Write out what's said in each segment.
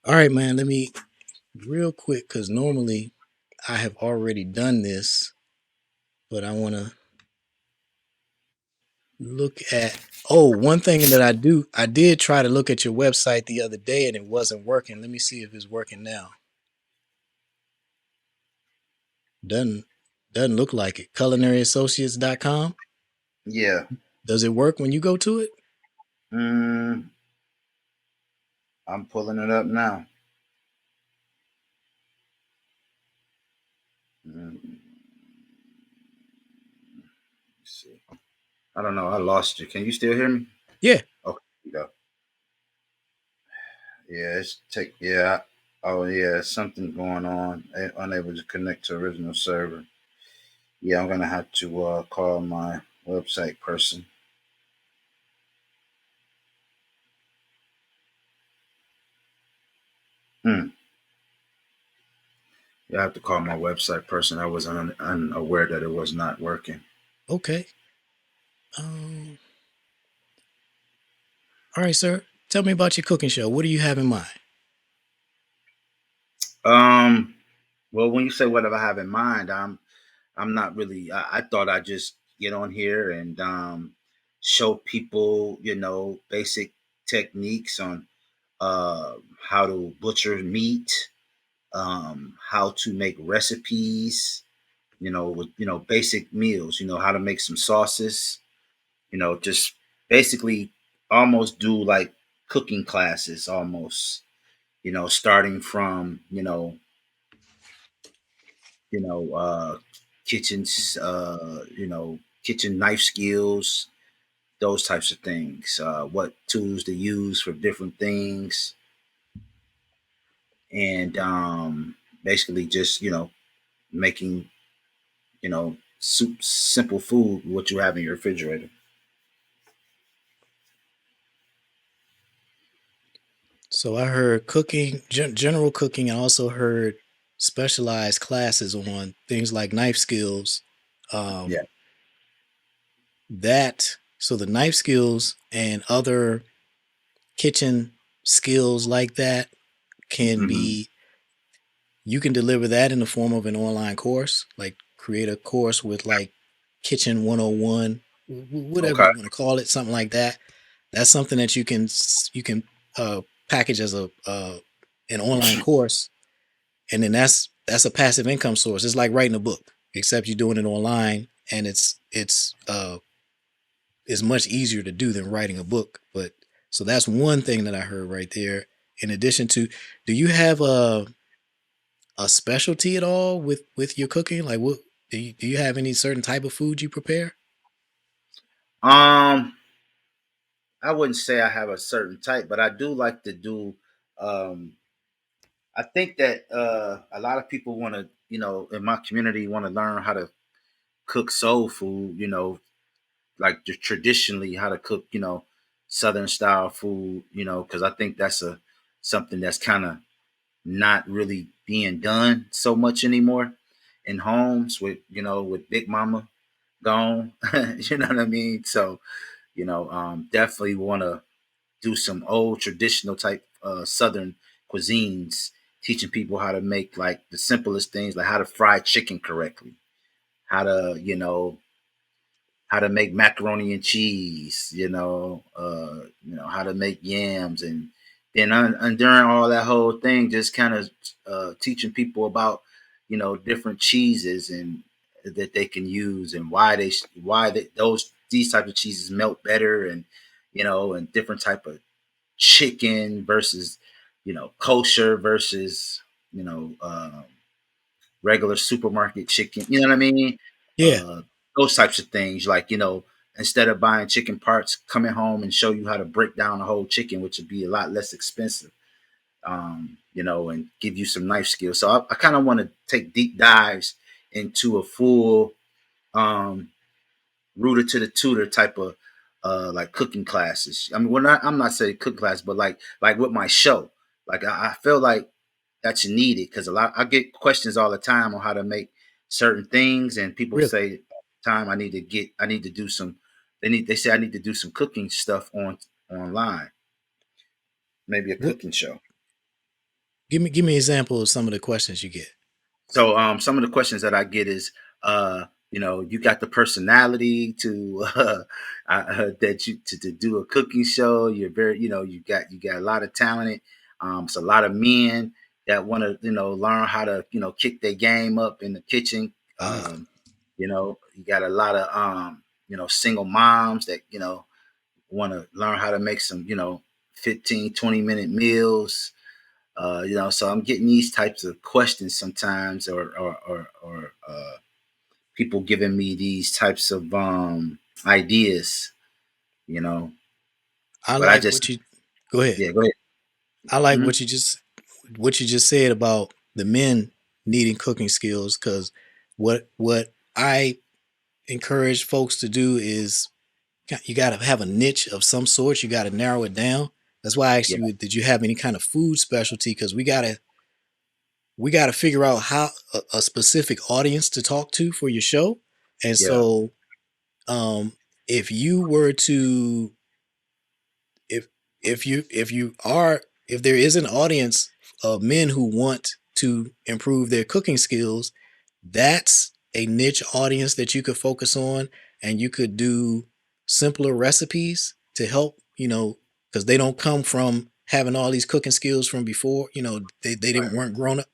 All right, man. Let me real quick because normally I have already done this, but I want to look at. Oh, one thing that I did try to look at your website the other day and it wasn't working. Let me see if it's working now. Doesn't doesn't look like it. CulinaryAssociates.com. Yeah. Does it work when you go to it? Mm, I'm pulling it up now. Mm, let's see. I don't know. I lost you. Can you still hear me? Yeah. Okay, you go. Yeah, it's take. Yeah. Oh, yeah. Something going on. Unable to connect to original server. Yeah, I'm gonna have to call my website person. Hmm. Yeah, I have to call my website person. I was unaware that it was not working. Okay. Um. All right, sir. Tell me about your cooking show. What do you have in mind? Um. Well, when you say what I have in mind, I'm not really. I thought I'd just get on here and show people, basic techniques on how to butcher meat, how to make recipes, with basic meals, how to make some sauces, just basically almost do like cooking classes almost, starting from you know, uh, kitchens, kitchen knife skills, those types of things. What tools to use for different things, and basically just making simple food what you have in your refrigerator. So I heard cooking, general cooking, and also heard specialized classes on things like knife skills. Yeah. Um, that so the knife skills and other kitchen skills like that can Hmm. be you can deliver that in the form of an online course, like create a course with like kitchen 101, whatever Okay. you want to call it, something like that. That's something that you can package as a an online course, and then that's a passive income source. It's like writing a book, except you're doing it online, and it's much easier to do than writing a book. But so that's one thing that I heard right there. In addition to, do you have a specialty at all with your cooking? Like, what do you have any certain type of food you prepare? Um, I wouldn't say I have a certain type, but I do like to do. Um, I think that a lot of people want to, in my community, want to learn how to cook soul food. Like traditionally how to cook, Southern style food. Because I think that's a something that's kind of not really being done so much anymore in homes with with Big Mama gone. You know what I mean? So definitely want to do some old traditional type Southern cuisines, teaching people how to make like the simplest things, like how to fry chicken correctly, how to how to make macaroni and cheese, how to make yams, and then during all that whole thing, just kind of teaching people about, different cheeses and that they can use and those these types of cheeses melt better, and and different type of chicken versus, kosher versus, you know, regular supermarket chicken. You know what I mean? Yeah. Uh, those types of things. Like, instead of buying chicken parts, coming home and show you how to break down a whole chicken, which would be a lot less expensive. And give you some knife skills. So I kind of want to take deep dives into a full um, rooted to the tutor type of like cooking classes. I mean, I'm not saying cook class, but like with my show, like I feel like that's needed because a lot I get questions all the time on how to make certain things, and people Really? say time I need to do some. They say I need to do some cooking stuff online, maybe a What cooking show. Give me an example of some of the questions you get. So some of the questions that I get is, you got the personality to that you to do a cooking show. You're very, you got a lot of talent. It's a lot of men that want to, learn how to, kick their game up in the kitchen. Ah, You got a lot of, single moms that, want to learn how to make some, 15, 20-minute meals. So I'm getting these types of questions sometimes, or people giving me these types of ideas, you know. I But I like just, what you go ahead. yeah, go ahead. I like Hmm. what you just said about the men needing cooking skills because what I encourage folks to do is you got to have a niche of some sort. You got to narrow it down. That's why I asked Yeah, you, did you have any kind of food specialty? Because we gotta figure out how a specific audience to talk to for your show. And yeah, so, um, if you were to if if there is an audience of men who want to improve their cooking skills, that's a niche audience that you could focus on, and you could do simpler recipes to help, because they don't come from having all these cooking skills from before. They right, didn't weren't grown up,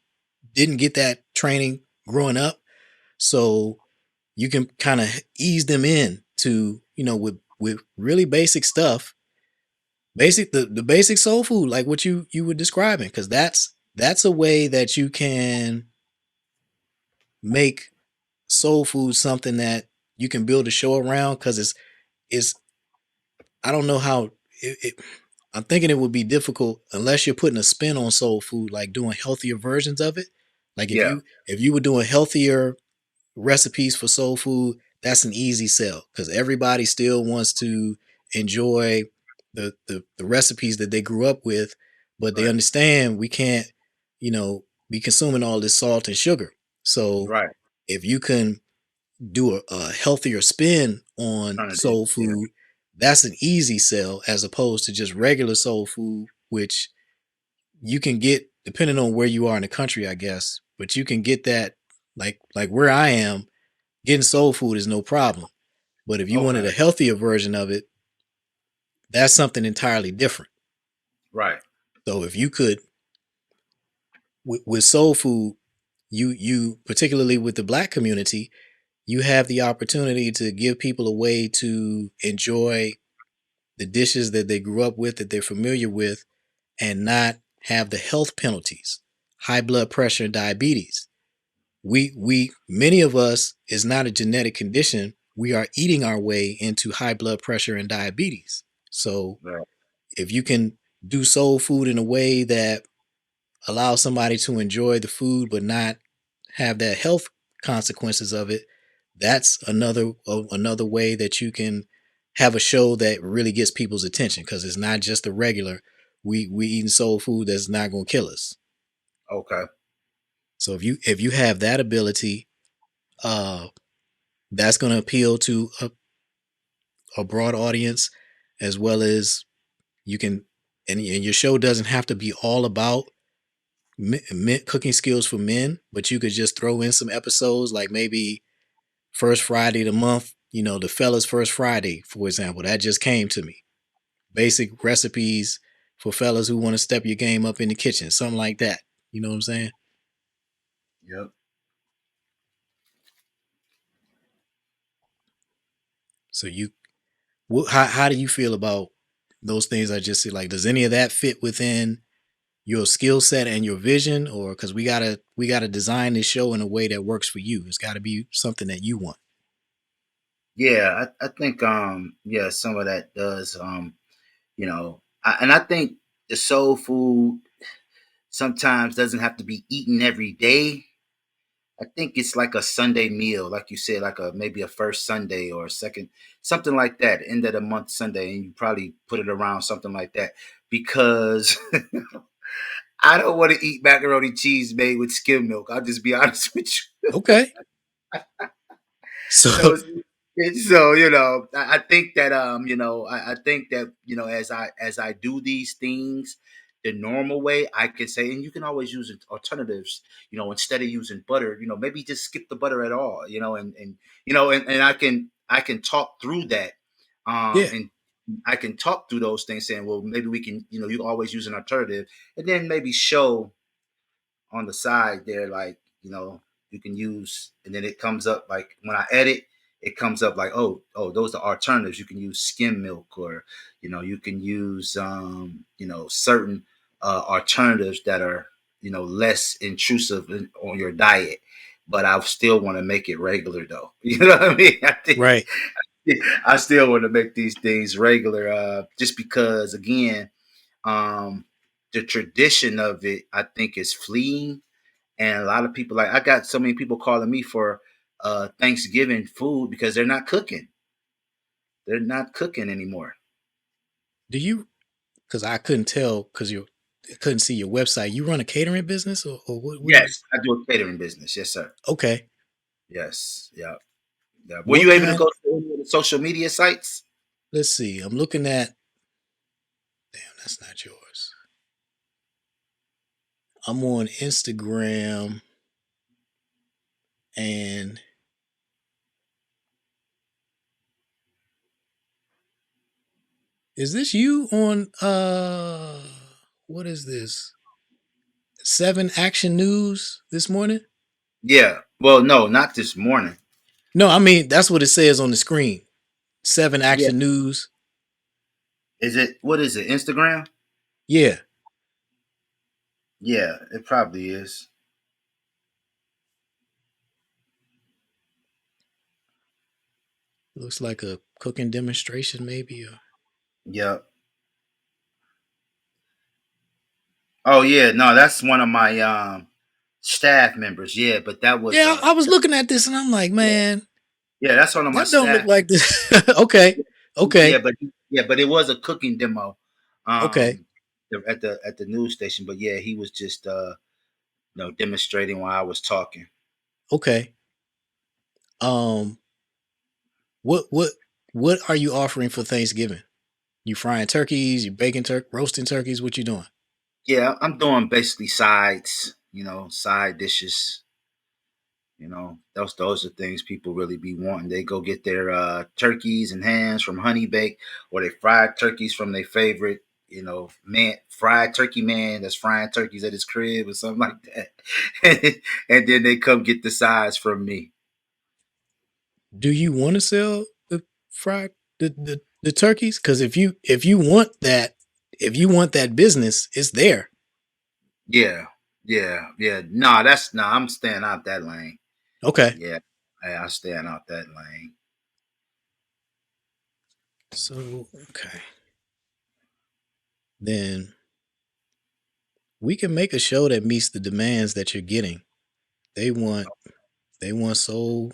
didn't get that training growing up. So you can kind of ease them in to, with really basic stuff, the basic soul food, like what you were describing, because that's a way that you can make soul food something that you can build a show around. Because it's I don't know how I'm thinking it would be difficult unless you're putting a spin on soul food, like doing healthier versions of it. Like if yeah, you were doing healthier recipes for soul food, that's an easy sell because everybody still wants to enjoy the recipes that they grew up with, but they right, understand we can't, be consuming all this salt and sugar. So right. if you can do a healthier spin on Alternative, soul yeah, food, that's an easy sell as opposed to just regular soul food, which you can get depending on where you are in the country, I guess. But you can get that like where I am, getting soul food is no problem. But if you wanted okay, a healthier version of it, that's something entirely different. right, So if you could with soul food, you particularly with the black community, you have the opportunity to give people a way to enjoy the dishes that they grew up with, that they're familiar with, and not have the health penalties, high blood pressure and diabetes. We many of us is not a genetic condition. We are eating our way into high blood pressure and diabetes. So right, if you can do soul food in a way that allows somebody to enjoy the food but not have that health consequences of it, that's another way that you can have a show that really gets people's attention because it's not just a regular we eating soul food that's not going to kill us. okay, So if you have that ability, uh that's going to appeal to a broad audience, as well as you can, and your show doesn't have to be all about cooking skills for men, but you could just throw in some episodes like maybe first Friday of the month, the fellas first Friday, for example. That just came to me. Basic recipes for fellas who want to step your game up in the kitchen, something like that. You know what I'm saying? yep. So how do you feel about those things I just said? Like, does any of that fit within your skill set and your vision, or because we gotta design this show in a way that works for you? It's got to be something that you want. Yeah, I think yeah, some of that does and I think the soul food sometimes doesn't have to be eaten every day. I think it's like a Sunday meal, like you said, like a maybe a first Sunday or a second, something like that, end of the month Sunday, and you probably put it around something like that because I don't want to eat macaroni cheese made with skim milk. I'll just be honest with you. Okay. So So, I think that I think that as I do these things, the normal way, I can say, and you can always use alternatives. Instead of using butter, maybe just skip the butter at all. And I can talk through that, Yeah. and I can talk through those things, saying, well, maybe we can, you always use an alternative, and then maybe show on the side there, like, you can use, and then it comes up like when I edit, it comes up like, oh, those are alternatives. You can use skim milk, or you can use certain alternatives that are less intrusive on your diet. But I still want to make it regular, though. You know what I mean? I think Right. I still want to make these things regular, just because, again, um, the tradition of it, I think, is fleeing. And a lot of people, like, I got so many people calling me for Thanksgiving food because they're not cooking. They're not cooking anymore. Do you? Because I couldn't tell because you couldn't see your website. You run a catering business, or what? What do you? Yes, I do a catering business. Yes, sir. Okay. Yes. Yeah. Yeah. Were What you able to kind? go to any of the social media sites? Let's see. I'm looking at. Damn, that's not yours. I'm on Instagram, and is this you on what is this? 7 Action News this morning? Yeah. Well, no, not this morning. No, I mean that's what it says on the screen. Seven Yeah. Action News. Is it, what is it? Instagram? Yeah. Yeah, it probably is. Looks like a cooking demonstration, maybe. Or... Yeah. Oh yeah, no, that's one of my staff members. Yeah, but that was Yeah, I was looking at this and I'm like, man, yeah, that's one of my that don't look staff. like this. Okay. Yeah, Okay. but it was a cooking demo, Okay. um, at the news station. But yeah, he was just demonstrating while I was talking. Okay. Um, what what what are you offering for Thanksgiving? You frying turkeys, you baking roasting turkeys, what you doing? Yeah, I'm doing basically sides, side dishes. Those are things people really be wanting. They go get their turkeys and hams from Honey Bake, or they fried turkeys from their favorite, man, fried turkey man that's frying turkeys at his crib or something like that. And then they come get the sides from me. Do you want to sell the fried the turkeys? Because if you want that business, it's there. Yeah, yeah, yeah. Nah, I'm staying out that lane. Okay. Yeah, I'm staying out that lane. So okay. Then we can make a show that meets the demands that you're getting. They want they want soul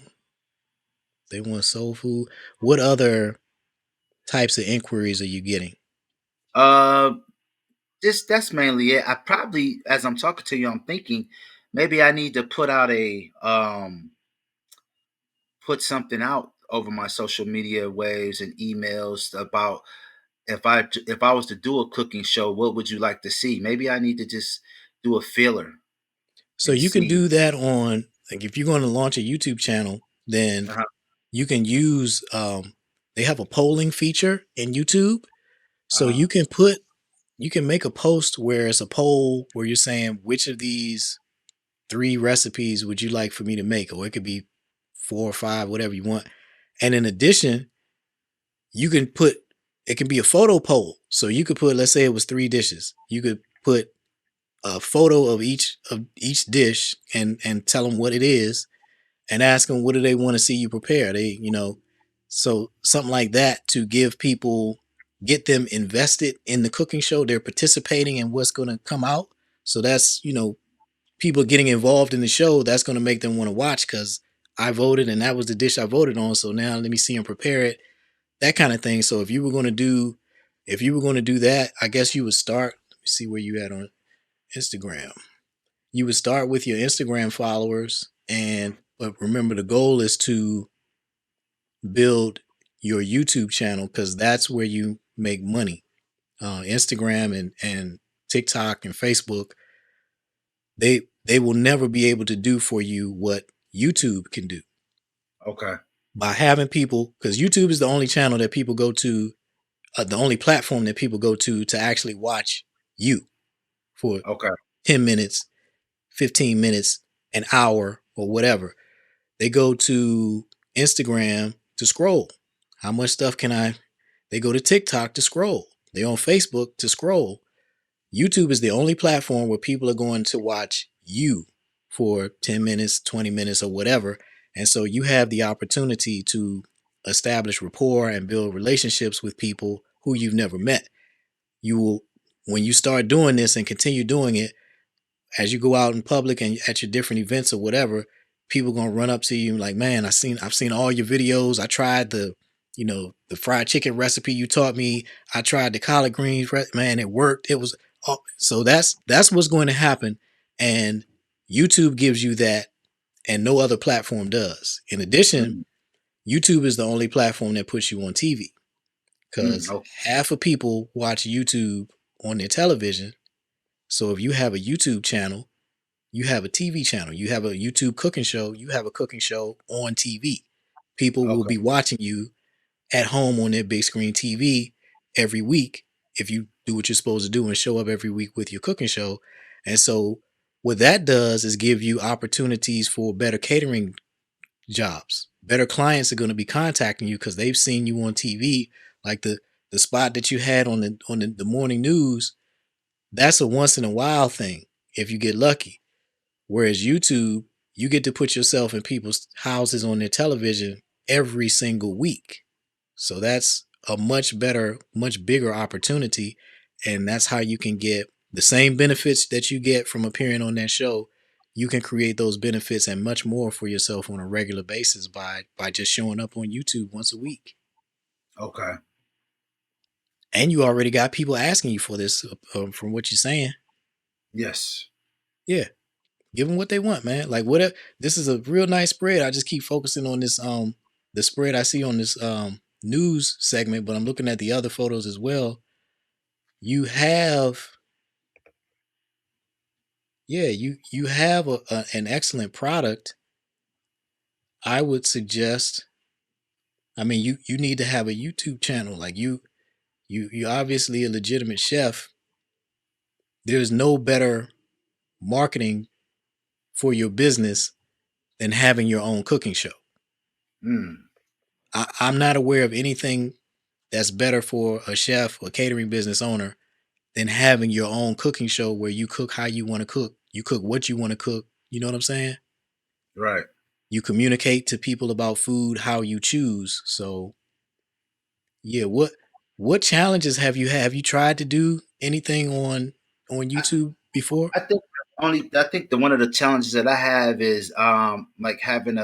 they want soul food. What other types of inquiries are you getting? Uh, just that's mainly it. I probably, as I'm talking to you, I'm thinking maybe I need to put something out over my social media waves and emails about, if I was to do a cooking show, what would you like to see? Maybe I need to just do a filler So and you can see. do that on, like, if you're going to launch a YouTube channel, then Uh-huh, you can use they have a polling feature in YouTube. So uh-huh, you can make a post where it's a poll where you're saying which of these 3 recipes would you like for me to make, or it could be 4 or 5, whatever you want. And in addition, you can put it can be a photo poll. So you could put, let's say it was 3 dishes. You could put a photo of each dish and tell them what it is and ask them what do they want to see you prepare. So something like that to get them invested in the cooking show. They're participating in what's going to come out. So that's people getting involved in the show. That's going to make them want to watch because I voted and that was the dish I voted on. So now let me see them prepare it. That kind of thing. So if you were going to do that, I guess you would start. Let me see where you at on Instagram. You would start with your Instagram followers, but remember the goal is to build your YouTube channel because that's where you make money. Instagram and TikTok and Facebook, they will never be able to do for you what YouTube can do Okay. by having people, because YouTube is the only channel that people go to, the only platform that people go to actually watch you for Okay. 10 minutes, 15 minutes, an hour, or whatever. They go to Instagram to scroll. How much stuff can I? They go to TikTok to scroll. They on Facebook to scroll. YouTube is the only platform where people are going to watch you for 10 minutes, 20 minutes, or whatever. And so you have the opportunity to establish rapport and build relationships with people who you've never met. You will, when you start doing this and continue doing it, as you go out in public and at your different events or whatever, people gonna run up to you like, man, I've seen all your videos. I tried the fried chicken recipe you taught me. I tried the collard greens, man, it worked. It was so that's what's going to happen, and YouTube gives you that, and no other platform does. In addition, Mm, YouTube is the only platform that puts you on TV because oh, half of people watch YouTube on their television. So if you have a YouTube channel, you have a TV channel, you have a YouTube cooking show, you have a cooking show on TV. People will okay. be watching you at home on their big screen TV every week if you do what you're supposed to do and show up every week with your cooking show. And so what that does is give you opportunities for better catering jobs. Better clients are going to be contacting you because they've seen you on TV, like the spot that you had on the morning news. That's a once in a while thing if you get lucky. Whereas YouTube, you get to put yourself in people's houses on their television every single week. So that's a much better, much bigger opportunity. And that's how you can get the same benefits that you get from appearing on that show. You can create those benefits and much more for yourself on a regular basis by just showing up on YouTube once a week. Okay. And you already got people asking you for this from what you're saying. Yes. Yeah, give them what they want, man. Like whatever. This is a real nice spread. I just keep focusing on this the spread I see on this news segment, but I'm looking at the other photos as well. You have yeah, you have an excellent product. I would suggest. I mean, you need to have a YouTube channel. Like you obviously a legitimate chef. There's no better marketing for your business than having your own cooking show. Mm, I'm not aware of anything that's better for a chef or catering business owner than having your own cooking show where you cook how you want to cook. You cook what you want to cook. You know what I'm saying? right. You communicate to people about food how you choose. So yeah, what challenges have you had? Have you tried to do anything on I, YouTube before? I think I think the one of the challenges that I have is like having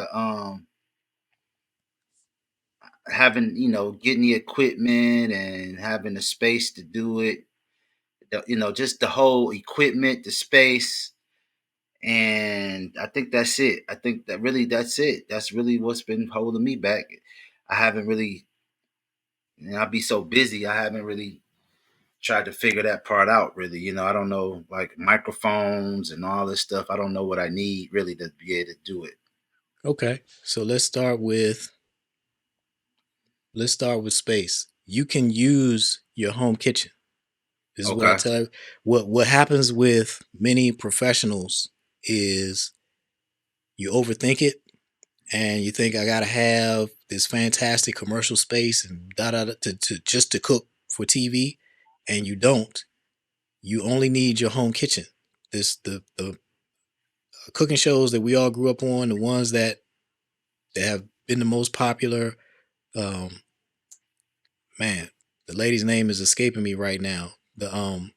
getting the equipment and having the space to do it. Just the whole equipment, the space, and I think that's it. I think that's it. That's really what's been holding me back. I haven't really, I'll be so busy. I haven't really tried to figure that part out. Really, I don't know like microphones and all this stuff. I don't know what I need really to be able to do it. Okay. So let's start with space. You can use your home kitchen. This is what I Okay. tell you. What happens with many professionals is you overthink it and you think I gotta have this fantastic commercial space and da da da to just to cook for TV, and you don't. You only need your home kitchen. This the cooking shows that we all grew up on, the ones that have been the most popular. Um, man, the lady's name is escaping me right now. The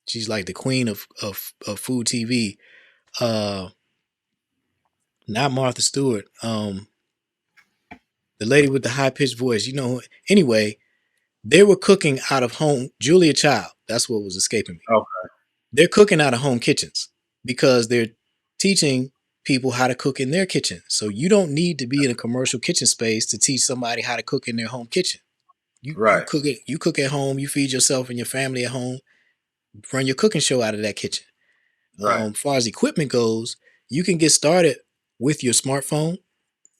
she's like the queen of food TV. Uh, not Martha Stewart. The lady with the high pitched voice. You know. Anyway, they were cooking out of home. Julia Child. That's what was escaping me. Oh, They're cooking out of home kitchens because they're teaching people how to cook in their kitchen. So you don't need to be in a commercial kitchen space to teach somebody how to cook in their home kitchen. You right. cook it. You cook at home. You feed yourself and your family at home. run your cooking show out of that kitchen. Right. As far as equipment goes, you can get started with your smartphone.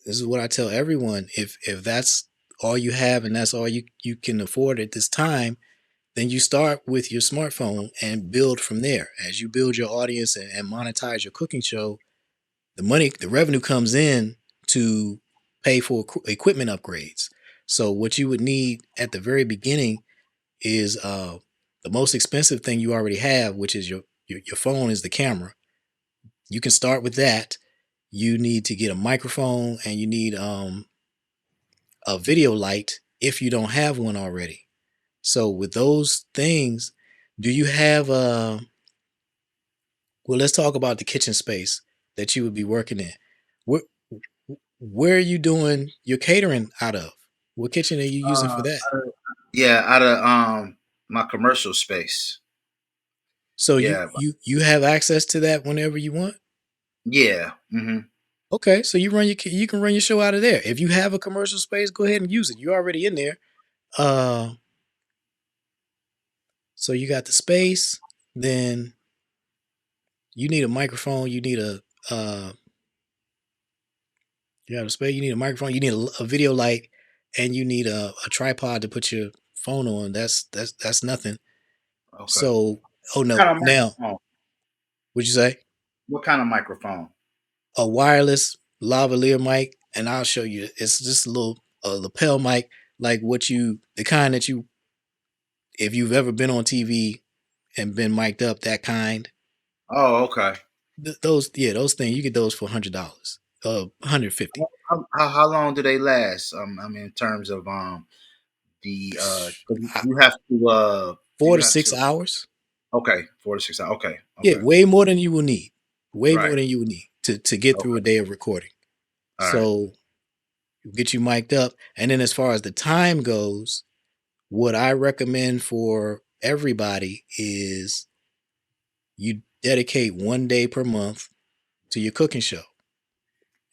This is what I tell everyone. If that's all you have and that's all you can afford at this time, then you start with your smartphone and build from there. As you build your audience and monetize your cooking show, the revenue comes in to pay for equipment upgrades. So what you would need at the very beginning is the most expensive thing you already have, which is your phone is the camera. You can start with that. You need to get a microphone and you need a video light if you don't have one already. So with those things, do you have well, let's talk about the kitchen space that you would be working in. Where where are you doing your catering out of? What kitchen are you using for Uh, that? yeah, out of my commercial space. So you Yeah, you you have access to that whenever you want? yeah. Hmm. Okay, so you can run your show out of there. If you have a commercial space, go ahead and use it. You're already in there. Uh so you got the space, then you need a microphone, you have a space, you need a microphone, you need a video light, and you need a tripod to put your phone on. That's nothing. Okay. So, oh What no. kind of Now, microphone? would you say What kind of microphone? a wireless lavalier mic? And I'll show you. It's just a little lapel mic, like the kind that if you've ever been on TV and been mic'd up, that kind. Oh, okay. Those things you get those for $100, 150. How long do they last? I mean, in terms of the 'cause I- you have to do Four you to have six to hours. 4 to 6 hours. Okay, Yeah, okay, way more than you will need. Way more right. than you will need to get through a Okay, day of recording. all right. So get you mic'd up. And then as far as the time goes, what I recommend for everybody is you dedicate 1 day per month to your cooking show.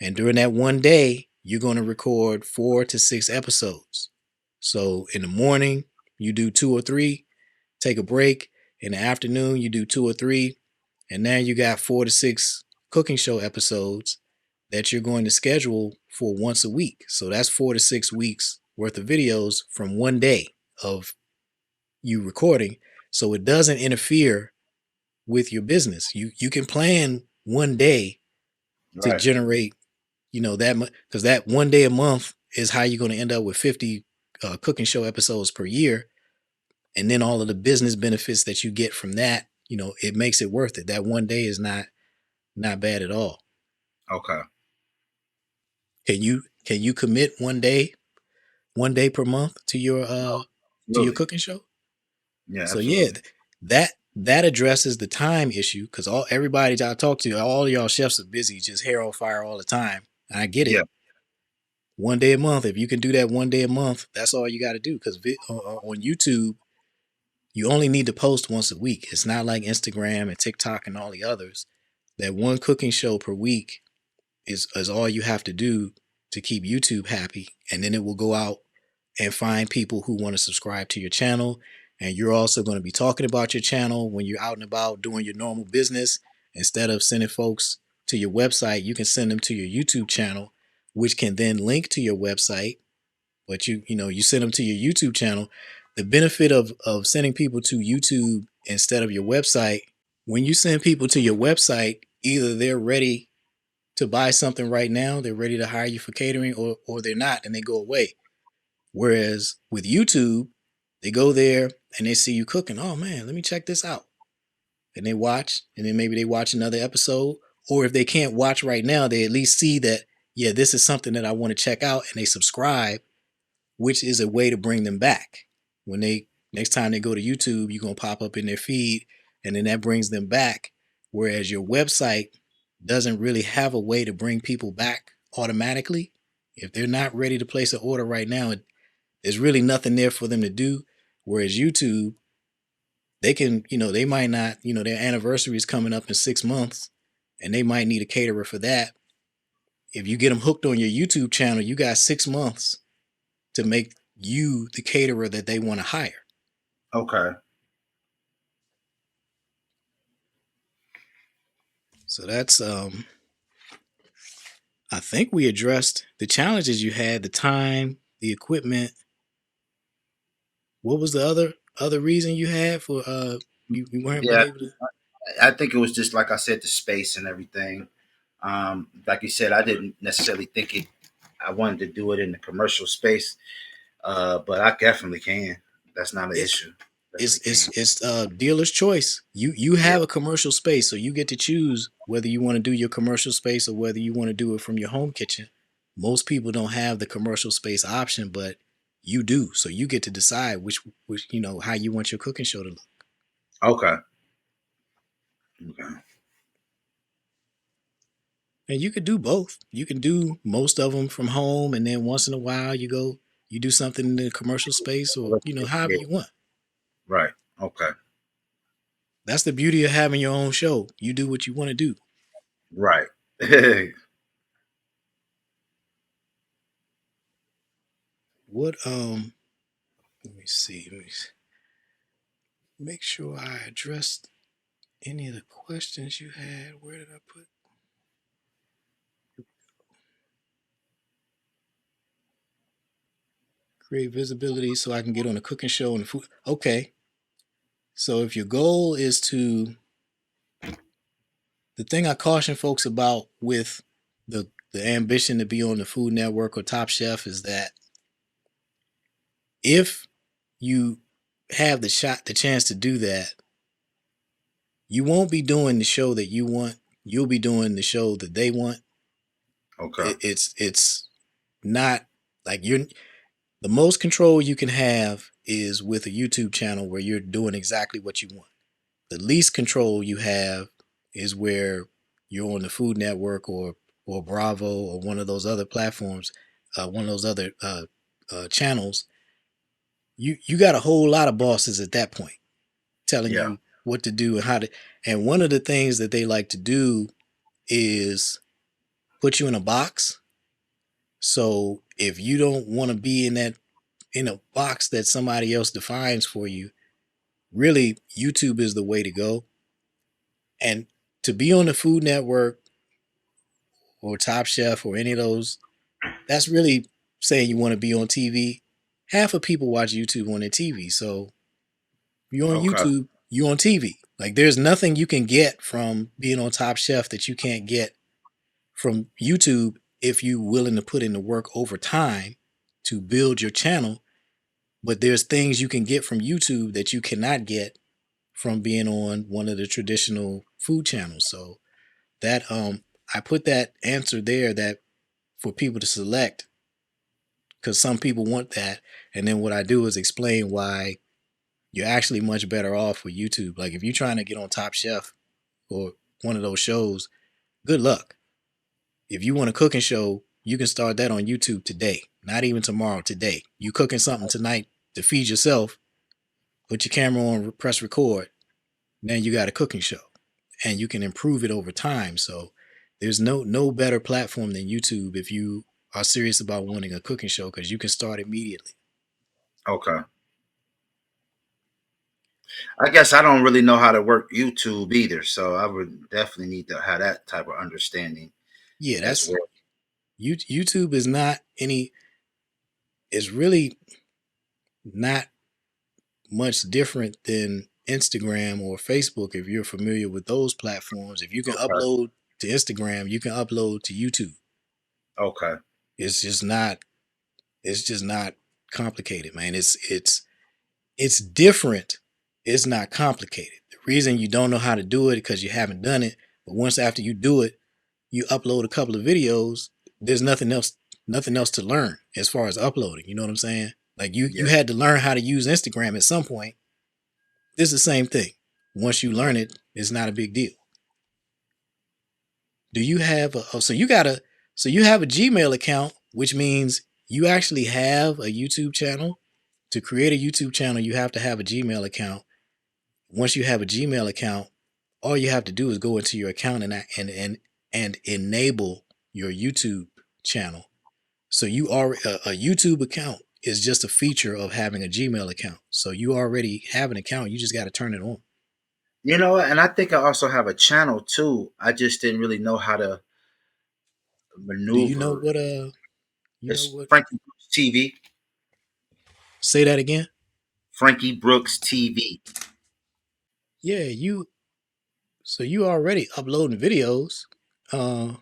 And during that 1 day, you're going to record 4 to 6 episodes. So in the morning, you do 2 or 3, take a break. In the afternoon, you do 2 or 3. And now you got 4 to 6 cooking show episodes that you're going to schedule for once a week. So that's 4 to 6 weeks worth of videos from 1 day of you recording. So it doesn't interfere with your business. You can plan 1 day to Right. generate, that because that 1 day a month is how you're going to end up with 50 cooking show episodes per year. And then all of the business benefits that you get from that, it makes it worth it. That 1 day is not bad at all. Okay. Can you commit 1 day per month to your Absolutely. cooking show? Yeah, So yeah, absolutely. that addresses the time issue because everybody I talk to, all y'all chefs are busy, just hair on fire all the time. I get Yeah. it. 1 day a month, if you can do that 1 day a month, that's all you got to do. Because on YouTube, you only need to post once a week. It's not like Instagram and TikTok and all the others. That one cooking show per week is all you have to do to keep YouTube happy, and then it will go out and find people who want to subscribe to your channel. And you're also going to be talking about your channel when you're out and about doing your normal business. Instead of sending folks to your website, you can send them to your YouTube channel, which can then link to your website. But you send them to your YouTube channel. The benefit of sending people to YouTube instead of your website, when you send people to your website, either they're ready to buy something right now, they're ready to hire you for catering, or they're not and they go away. Whereas with YouTube, they go there and they see you cooking. Oh man, let me check this out. And they watch, and then maybe they watch another episode. Or if they can't watch right now, they at least see that, yeah, this is something that I want to check out, and they subscribe, which is a way to bring them back. When they next time they go to YouTube, you're gonna pop up in their feed, and then that brings them back. Whereas your website doesn't really have a way to bring people back automatically. If they're not ready to place an order right now, there's really nothing there for them to do. Whereas YouTube, they can, they might not, their anniversary is coming up in 6 months and they might need a caterer for that. If you get them hooked on your YouTube channel, you got 6 months to make you the caterer that they want to hire. Okay. So that's I think we addressed the challenges you had, the time, the equipment. What was the other reason you had for you weren't been Yeah, able to? I think it was just like I said, the space and everything. Like you said, I didn't necessarily think it. I wanted to do it in the commercial space, but I definitely can. That's not an It, issue. it's Definitely it's can. it's dealer's choice. You Yeah. have a commercial space, so you get to choose whether you want to do your commercial space or whether you want to do it from your home kitchen. Most people don't have the commercial space option, but you do. So you get to decide which how you want your cooking show to look. Okay. Okay. And you could do both. You can do most of them from home, and then once in a while you do something in the commercial space, or however Yeah. you want. Right. Okay. That's the beauty of having your own show. You do what you want to do. Right. What let me see. Let me make sure I addressed any of the questions you had. Where did I put create visibility so I can get on a cooking show and food? Okay. So if your goal is to the thing I caution folks about with the ambition to be on the Food Network or Top Chef is that if you have the chance to do that, you won't be doing the show that you want. You'll be doing the show that they want. Okay. It's not like you're the most control you can have is with a YouTube channel where you're doing exactly what you want. The least control you have is where you're on the Food Network or Bravo or one of those other platforms, one of those other channels. You got a whole lot of bosses at that point telling Yeah. you what to do and how to. And one of the things that they like to do is put you in a box. So if you don't want to be in a box that somebody else defines for you, really YouTube is the way to go. And to be on the Food Network or Top Chef or any of those, that's really saying you want to be on TV. Half of people watch YouTube on their TV. So you're on Okay. YouTube, you're on TV. Like there's nothing you can get from being on Top Chef that you can't get from YouTube if you're willing to put in the work over time to build your channel. But there's things you can get from YouTube that you cannot get from being on one of the traditional food channels. So that I put that answer there that for people to select because some people want that. And then what I do is explain why you're actually much better off with YouTube. Like if you're trying to get on Top Chef or one of those shows, good luck. If you want a cooking show, you can start that on YouTube today. Not even tomorrow, today. You cooking something tonight to feed yourself, put your camera on, press record, then you got a cooking show. And you can improve it over time. So there's no better platform than YouTube if you are serious about wanting a cooking show because you can start immediately. Okay. I guess I don't really know how to work YouTube either, so I would definitely need to have that type of understanding Yeah, as that's well. YouTube is not any it's really not much different than Instagram or Facebook if you're familiar with those platforms. If you can Okay. upload to Instagram, you can upload to YouTube. Okay. It's just not it's just not complicated, man. It's different. It's not complicated. The reason you don't know how to do it because you haven't done it, but once after you do it, you upload a couple of videos, there's nothing else to learn as far as uploading. You know what I'm saying? Like you Yeah. had to learn how to use Instagram at some point. It's the same thing. Once you learn it, it's not a big deal. Do you have a oh, so you have a Gmail account, which means you actually have a YouTube channel. To create a YouTube channel, you have to have a Gmail account. Once you have a Gmail account, all you have to do is go into your account and enable your YouTube channel. So you are a YouTube account is just a feature of having a Gmail account. So you already have an account. You just got to turn it on. You know what? And I think I also have a channel too. I just didn't really know how to Do you know maneuver. what you know It's what Frankie Brooks TV. say that again? Frankie Brooks TV. Yeah, you already uploading videos. Uh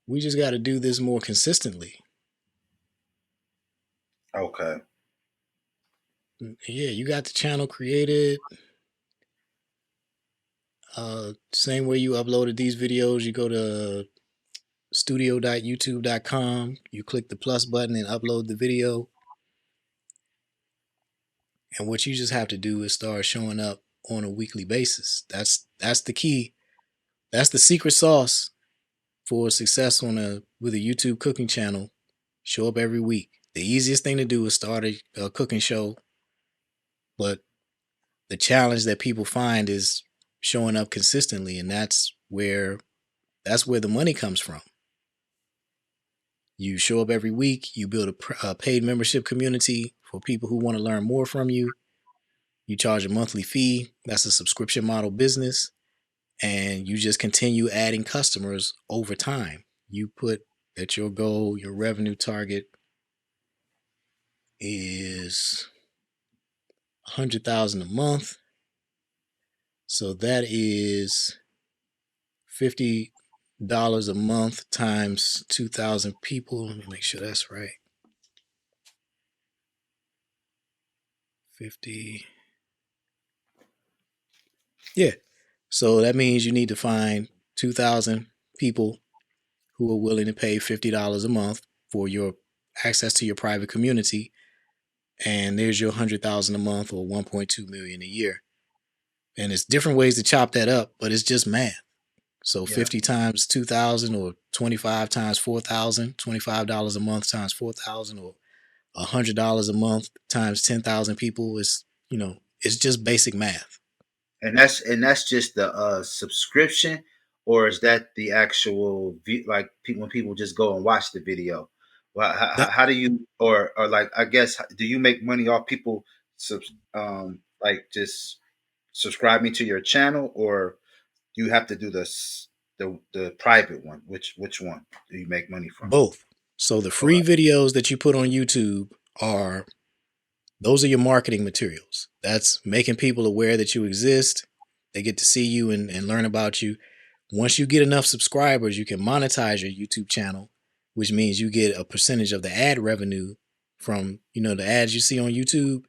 we just got to do this more consistently. Okay. Yeah, you got the channel created. Same way you uploaded these videos, you go to studio.youtube.com, you click the plus button and upload the video. And what you just have to do is start showing up on a weekly basis. That's the key. That's the secret sauce for success on a with a YouTube cooking channel. Show up every week. The easiest thing to do is start a cooking show, but the challenge that people find is showing up consistently, and that's where the money comes from. You show up every week. You build a paid membership community for people who want to learn more from you. You charge a monthly fee. That's a subscription model business, and you just continue adding customers over time. You put that your goal, your revenue target is 100,000 a month. So that is $50 a month times 2,000 people. Let me make sure that's right. 50. Yeah. So that means you need to find 2,000 people who are willing to pay $50 a month for your access to your private community. And there's your 100,000 a month or 1.2 million a year. And it's different ways to chop that up, but it's just math. So Yeah. 50 times 2,000 or 25 times 4,000, $25 a month times 4,000 or $100 a month times 10,000 people is, it's just basic math. And that's just the subscription, or is that the actual like when people just go and watch the video? Well, That how do you, or like, I guess, do you make money off people like just subscribing to your channel, or do you have to do the private one? Which one do you make money from? both. So the free Okay. videos that you put on YouTube are those are your marketing materials. That's making people aware that you exist. They get to see you and learn about you. Once you get enough subscribers, you can monetize your YouTube channel, which means you get a percentage of the ad revenue from, the ads you see on YouTube.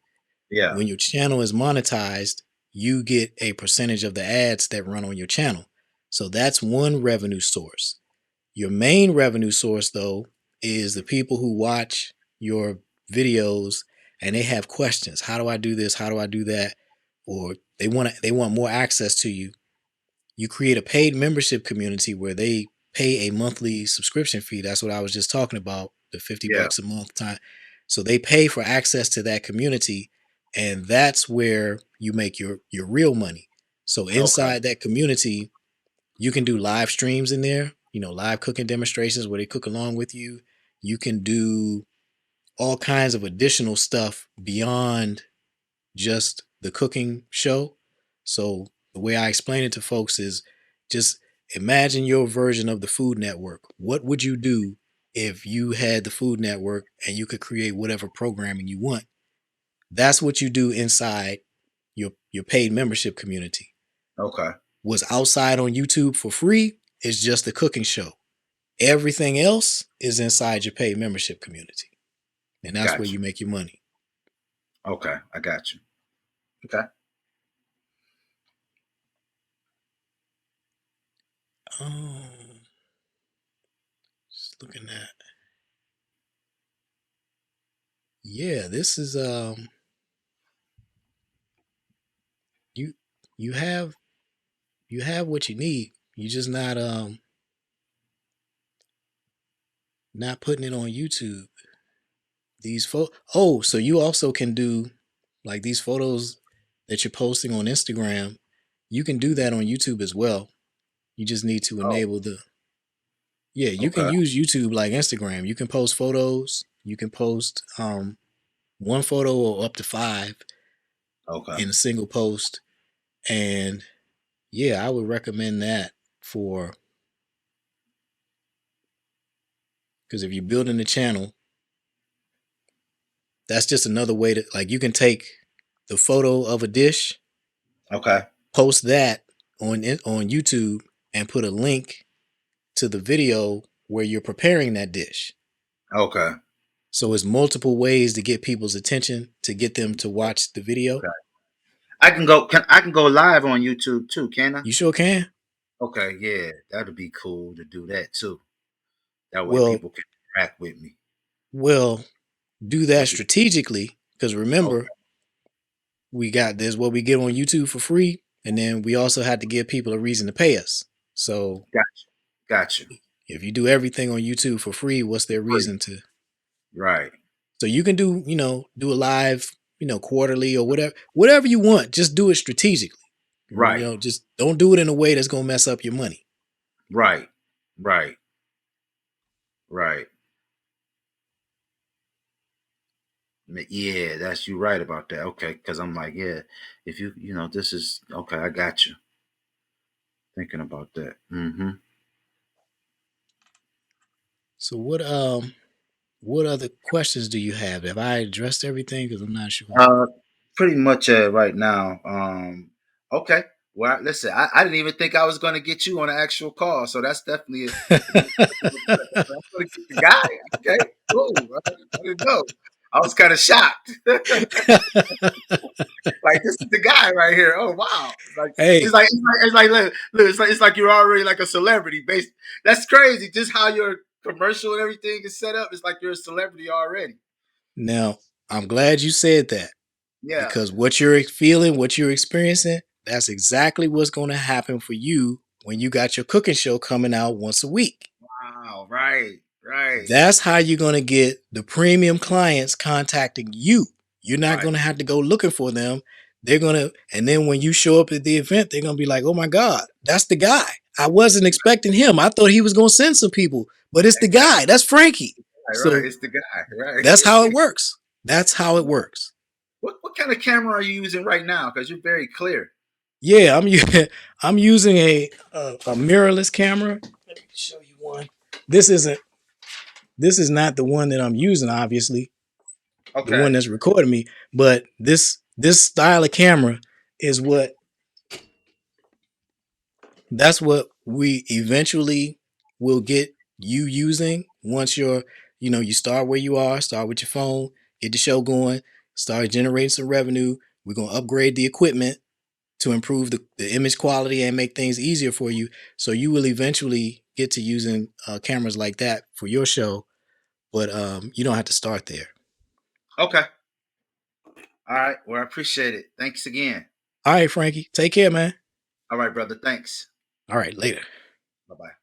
Yeah. When your channel is monetized, you get a percentage of the ads that run on your channel. So that's one revenue source. Your main revenue source, though, is the people who watch your videos and they have questions. How do I do this? How do I do that? Or they want more access to you. You create a paid membership community where they pay a monthly subscription fee. That's what I was just talking about, the 50 Yeah. bucks a month time. So they pay for access to that community, and that's where you make your real money. So Okay. inside that community, you can do live streams in there, live cooking demonstrations where they cook along with you. You can do all kinds of additional stuff beyond just the cooking show. So the way I explain it to folks is just imagine your version of the Food Network. What would you do if you had the Food Network and you could create whatever programming you want? That's what you do inside your paid membership community. Okay. What's outside on YouTube for free is just the cooking show. Everything else is inside your paid membership community. And that's where Got you. you make your money. Okay, I got you. Okay. Um, just looking at, yeah, this is you you have you have what you need. You're just not putting it on YouTube. So you also can do like these photos that you're posting on Instagram. You can do that on YouTube as well. You just need to Oh, enable the yeah, you can okay. use YouTube like Instagram. You can post photos. You can post one photo or up to five Okay. in a single post. And yeah, I would recommend that for, because if you're building a channel, that's just another way to, like, you can take the photo of a dish, Okay. post that on YouTube, and put a link to the video where you're preparing that dish. Okay. So it's multiple ways to get people's attention to get them to watch the video. Okay. I can go live on YouTube too, can I? You sure can. Okay, yeah, that'd be cool to do that too. That way Well, people can interact with me. well, do that That'd be strategically, because remember, okay. we got this what we get on YouTube for free, and then we also had to give people a reason to pay us. So Gotcha. Gotcha. if you do everything on YouTube for free, what's their Free. reason to? Right. So you can do, do a live, quarterly or whatever you want. Just do it strategically. Right. Just don't do it in a way that's gonna mess up your money. Right. Right. Right. Yeah, that's you right about that. Okay, because I'm like, yeah, if this is okay. I got you thinking about that. Mm-hmm. So what other questions do you have? Have I addressed everything? Because I'm not sure. Uh, Pretty much right now. Okay. Well, listen, I didn't even think I was going to get you on an actual call, so that's definitely I'm going to get the guy. Okay, cool. I didn't know. I was kind of shocked. Like this is the guy right here. Oh wow! Like Hey, it's like you're already like a celebrity. Based. That's crazy. Just how your commercial and everything is set up. It's like you're a celebrity already. now I'm glad you said that, Yeah. because what you're feeling, what you're experiencing, that's exactly what's going to happen for you when you got your cooking show coming out once a week. Wow. Right. Right. That's how you're going to get the premium clients contacting you. You're not Right. going to have to go looking for them. They're going to, and then when you show up at the event, they're going to be like, oh my God, that's the guy. I wasn't expecting him. I thought he was going to send some people, but it's the Exactly. guy. That's Frankie. Right. Right. So It's the guy. Right. that's how it works. That's how it works. What kind of camera are you using right now? Because you're very clear. Yeah, I'm using a mirrorless camera. Let me show you one. This isn't this is not the one that I'm using, obviously, the one Okay. that's recording me, but this style of camera is that's what we eventually will get you using once you start where you are, start with your phone, get the show going, start generating some revenue. We're gonna upgrade the equipment to improve the image quality and make things easier for you. So you will eventually get to using cameras like that for your show, but you don't have to start there. Okay. All right. Well, I appreciate it. Thanks again. All right, Frankie, take care, man. All right, brother. Thanks. All right, later. Bye bye.